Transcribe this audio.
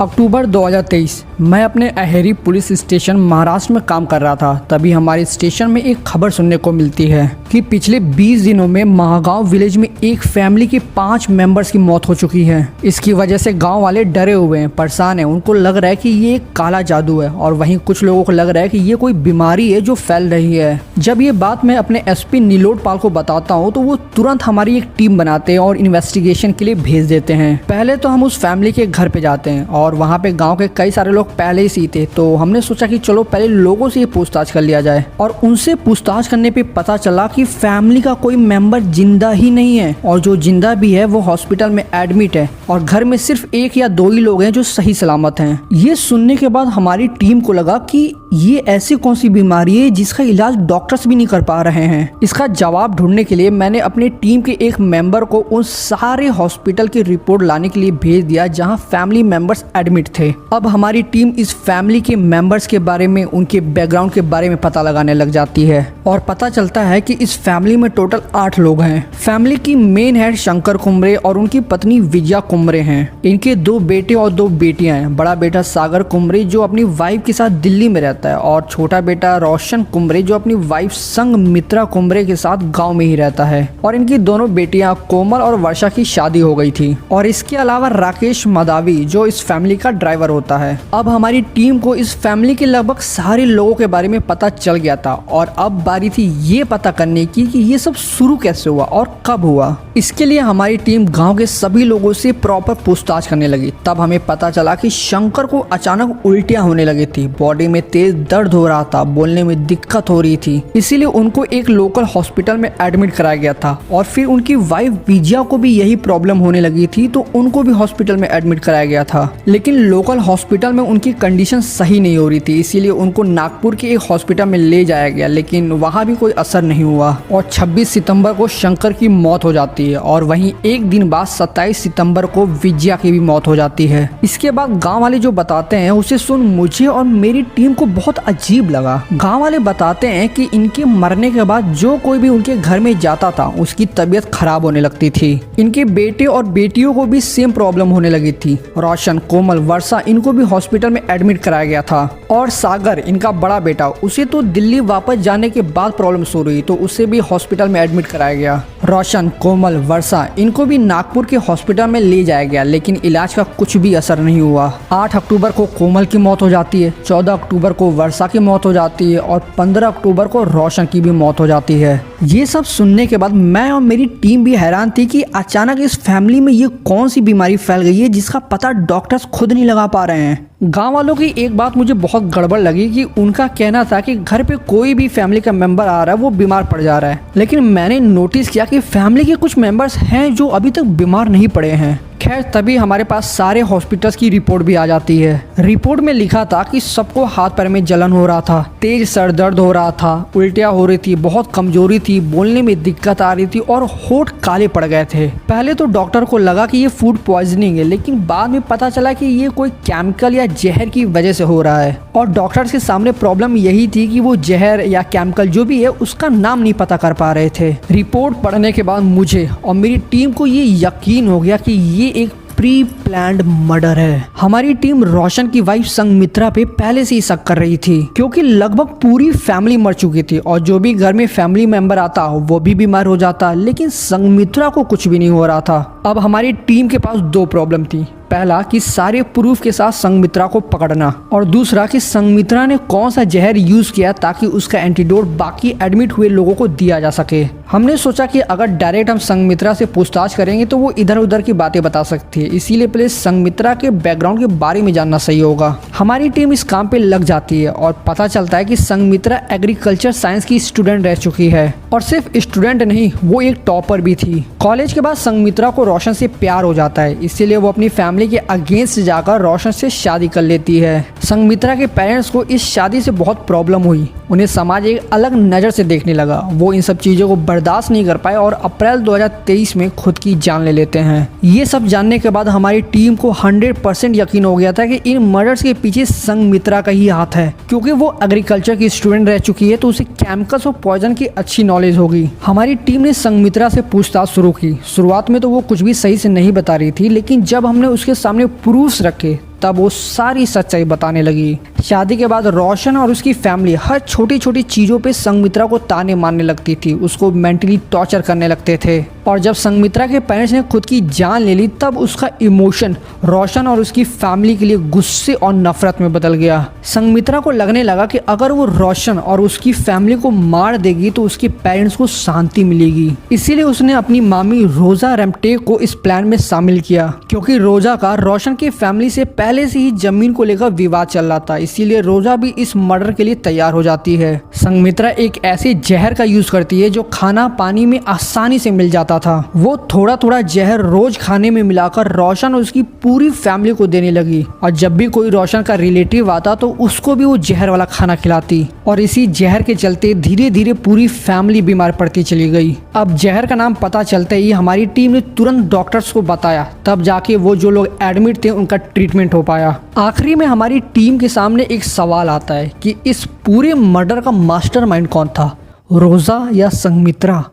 अक्टूबर 2023 मैं अपने Aheri police station Maharashtra में काम कर रहा था। तभी हमारे स्टेशन में एक खबर सुनने को मिलती है कि पिछले 20 दिनों में महागांव विलेज में एक फैमिली के 5 मेंबर्स की मौत हो चुकी है। इसकी वजह से गांव वाले डरे हुए हैं, परेशान हैं। उनको लग रहा है कि ये एक काला जादू है और वहीं कुछ लोगों को लग रहा है कि ये कोई बीमारी है जो फैल रही है। जब ये बात मैं अपने एसपी नीलोट पाल को बताता हूँ तो वो तुरंत हमारी एक टीम बनाते हैं और इन्वेस्टिगेशन के लिए भेज देते हैं। पहले तो हम उस फैमिली के घर पे जाते हैं और वहाँ पे गांव के कई सारे लोग पहले ही थे, तो हमने सोचा कि चलो पहले लोगों से पूछताछ कर लिया जाए। और उनसे पूछताछ करने पे पता चला कि फैमिली का कोई मेंबर जिंदा ही नहीं है और जो जिंदा भी है वो हॉस्पिटल में एडमिट है और घर में सिर्फ 1 या 2 ही लोग हैं जो सही सलामत हैं। ये सुनने के बाद हमारी टीम को लगा कि ये ऐसी कौन सी बीमारी है जिसका इलाज डॉक्टर्स भी नहीं कर पा रहे हैं। इसका जवाब ढूंढने के लिए मैंने अपनी टीम के एक मेंबर को उन सारे हॉस्पिटल की रिपोर्ट लाने के लिए भेज दिया जहां फैमिली मेंबर्स एडमिट थे। अब हमारी टीम इस फैमिली के मेंबर्स के बारे में, उनके बैकग्राउंड के बारे में पता लगाने लग जाती है और पता चलता है कि इस फैमिली में टोटल 8 लोग हैं। फैमिली की मेन हेड शंकर कुमरे और उनकी पत्नी विजया कुमरे हैं। इनके 2 बेटे और 2 बेटियां हैं। बड़ा बेटा सागर कुमरे जो अपनी वाइफ के साथ दिल्ली में रहता है और छोटा बेटा रोशन कुमरे जो अपनी वाइफ संगमित्रा कुमरे के साथ गाँव में ही रहता है। और इनकी दोनों बेटियां कोमल और वर्षा की शादी हो गई थी। और इसके अलावा राकेश मदावी जो इस फैमिली का ड्राइवर होता है। अब हमारी टीम को इस फैमिली के लगभग सारे लोगों के बारे में पता चल गया था और अब बारी थी ये पता करने की कि ये सब शुरू कैसे हुआ और कब हुआ। इसके लिए हमारी टीम गांव के सभी लोगों से प्रॉपर पूछताछ करने लगी। तब हमें पता चला कि शंकर को अचानक उल्टियां होने लगी थी, बॉडी में तेज दर्द हो रहा था, बोलने में दिक्कत हो रही थी। इसीलिए उनको एक लोकल हॉस्पिटल में एडमिट कराया गया था और फिर उनकी वाइफ विजया को भी यही प्रॉब्लम होने लगी थी तो उनको भी हॉस्पिटल में एडमिट कराया गया था। लेकिन लोकल हॉस्पिटल में उनकी कंडीशन सही नहीं हो रही थी, इसीलिए उनको नागपुर के एक हॉस्पिटल में ले जाया गया, लेकिन वहां भी कोई असर नहीं हुआ और 26 सितंबर को शंकर की मौत हो जाती है और वहीं एक दिन बाद 27 सितंबर को विजया की भी मौत हो जाती है। इसके बाद गांव वाले जो बताते हैं उसे सुन मुझे और मेरी टीम को बहुत अजीब लगा। गांव वाले बताते हैं कि इनके मरने के बाद जो कोई भी उनके घर में जाता था उसकी तबीयत खराब होने लगती थी। इनके बेटे और बेटियों को भी सेम प्रॉब्लम होने लगी थी। रोशन, कोमल, वर्षा इनको भी हॉस्पिटल में एडमिट कराया गया था और सागर इनका बड़ा बेटा, उसे तो दिल्ली वापस जाने के बाद प्रॉब्लम शुरू हुई तो उसे भी हॉस्पिटल में एडमिट कराया गया। रोशन, कोमल, वर्षा इनको भी नागपुर के हॉस्पिटल में ले जाया गया, लेकिन इलाज का कुछ भी असर नहीं हुआ। 8 अक्टूबर को कोमल की मौत हो जाती है, 14 अक्टूबर को वर्षा की मौत हो जाती है और 15 अक्टूबर को रोशन की भी मौत हो जाती है। ये सब सुनने के बाद मैं और मेरी टीम भी हैरान थी कि अचानक इस फैमिली में ये कौन सी बीमारी फैल गई है जिसका पता डॉक्टर्स खुद नहीं लगा पा रहे हैं। गांव वालों की एक बात मुझे बहुत गड़बड़ लगी कि उनका कहना था कि घर पे कोई भी फैमिली का मेंबर आ रहा है वो बीमार पड़ जा रहा है, लेकिन मैंने नोटिस किया कि फैमिली के कुछ मेंबर्स हैं जो अभी तक बीमार नहीं पड़े हैं। खैर तभी हमारे पास सारे हॉस्पिटल्स की रिपोर्ट भी आ जाती है। रिपोर्ट में लिखा था कि सबको हाथ पैर में जलन हो रहा था, तेज सर दर्द हो रहा था, उल्टियाँ हो रही थी, बहुत कमजोरी थी, बोलने में दिक्कत आ रही थी और होठ काले पड़ गए थे। पहले तो डॉक्टर को लगा कि ये फूड पॉइजनिंग है, लेकिन बाद में पता चला कि ये कोई केमिकल या जहर की वजह से हो रहा है और डॉक्टर्स के सामने प्रॉब्लम यही थी कि वो जहर या केमिकल जो भी है उसका नाम नहीं पता कर पा रहे थे। रिपोर्ट पढ़ने के बाद मुझे और मेरी टीम को ये यकीन हो गया कि ये एक प्री प्लान्ड मर्डर है। हमारी टीम रोशन की वाइफ संगमित्रा पे पहले से ही शक कर रही थी क्योंकि लगभग पूरी फैमिली मर चुकी थी और जो भी घर में फैमिली मेंबर आता वो भी बीमार हो जाता, लेकिन संगमित्रा को कुछ भी नहीं हो रहा था। अब हमारी टीम के पास 2 प्रॉब्लम थी। पहला कि सारे प्रूफ के साथ संगमित्रा को पकड़ना और दूसरा कि संगमित्रा ने कौन सा जहर यूज किया ताकि उसका एंटीडोट बाकी एडमिट हुए लोगों को दिया जा सके। हमने सोचा कि अगर डायरेक्ट हम संगमित्रा से पूछताछ करेंगे तो वो इधर उधर की बातें बता सकती है, इसीलिए पहले संगमित्रा के बैकग्राउंड के बारे में जानना सही होगा। हमारी टीम इस काम पे लग जाती है और पता चलता है कि संगमित्रा एग्रीकल्चर साइंस की स्टूडेंट रह चुकी है और सिर्फ स्टूडेंट नहीं, वो एक टॉपर भी थी। कॉलेज के बाद संगमित्रा को रोशन से प्यार हो जाता है, इसीलिए वो अपनी फैमिली के अगेंस्ट जाकर रोशन से शादी कर लेती है। संगमित्रा के पेरेंट्स को इस शादी से बहुत प्रॉब्लम हुई, उन्हें समाज एक अलग नज़र से देखने लगा। वो इन सब चीज़ों को बर्दाश्त नहीं कर पाए और अप्रैल 2023 में खुद की जान ले लेते हैं। ये सब जानने के बाद हमारी टीम को 100% यकीन हो गया था कि इन मर्डर्स के पीछे संगमित्रा का ही हाथ है, क्योंकि वो एग्रीकल्चर की स्टूडेंट रह चुकी है तो उसे केमिकल्स और पॉइजन की अच्छी नॉलेज होगी। हमारी टीम ने संगमित्रा से पूछताछ शुरू की। शुरुआत में तो वो कुछ भी सही से नहीं बता रही थी, लेकिन जब हमने उसके सामने प्रूफ्स रखे तब वो सारी सच्चाई बताने लगी। शादी के बाद रोशन और उसकी फैमिली हर छोटी छोटी चीज़ों पे संगमित्रा को ताने मारने लगती थी, उसको मेंटली टॉर्चर करने लगते थे। और जब संगमित्रा के पेरेंट्स ने खुद की जान ले ली तब उसका इमोशन रोशन और उसकी फैमिली के लिए गुस्से और नफरत में बदल गया। संगमित्रा को लगने लगा कि अगर वो रोशन और उसकी फैमिली को मार देगी तो उसके पेरेंट्स को शांति मिलेगी। इसीलिए उसने अपनी मामी रोजा रेमटेक को इस प्लान में शामिल किया, क्योंकि रोजा का रोशन की फैमिली से पहले से ही जमीन को लेकर विवाद चल रहा था। इसीलिए रोजा भी इस मर्डर के लिए तैयार हो जाती है। संगमित्रा एक ऐसे जहर का यूज करती है जो खाना पानी में आसानी से मिल जाता था। वो थोड़ा थोड़ा जहर रोज खाने में मिलाकर रोशन और उसकी पूरी फैमिली को देने लगी, और जब भी कोई रोशन का रिलेटिव आता तो उसको भी वो जहर वाला खाना खिलाती। और इसी जहर के चलते धीरे धीरे पूरी फैमिली बीमार पड़ती चली गई। अब जहर का नाम पता चलते ही हमारी टीम ने तुरंत डॉक्टर्स को बताया, तब जाके वो जो लोग एडमिट थे उनका ट्रीटमेंट हो पाया। आखिरी में हमारी टीम के सामने एक सवाल आता है कि इस पूरे मर्डर का मास्टरमाइंड कौन था, रोजा या संगमित्रा।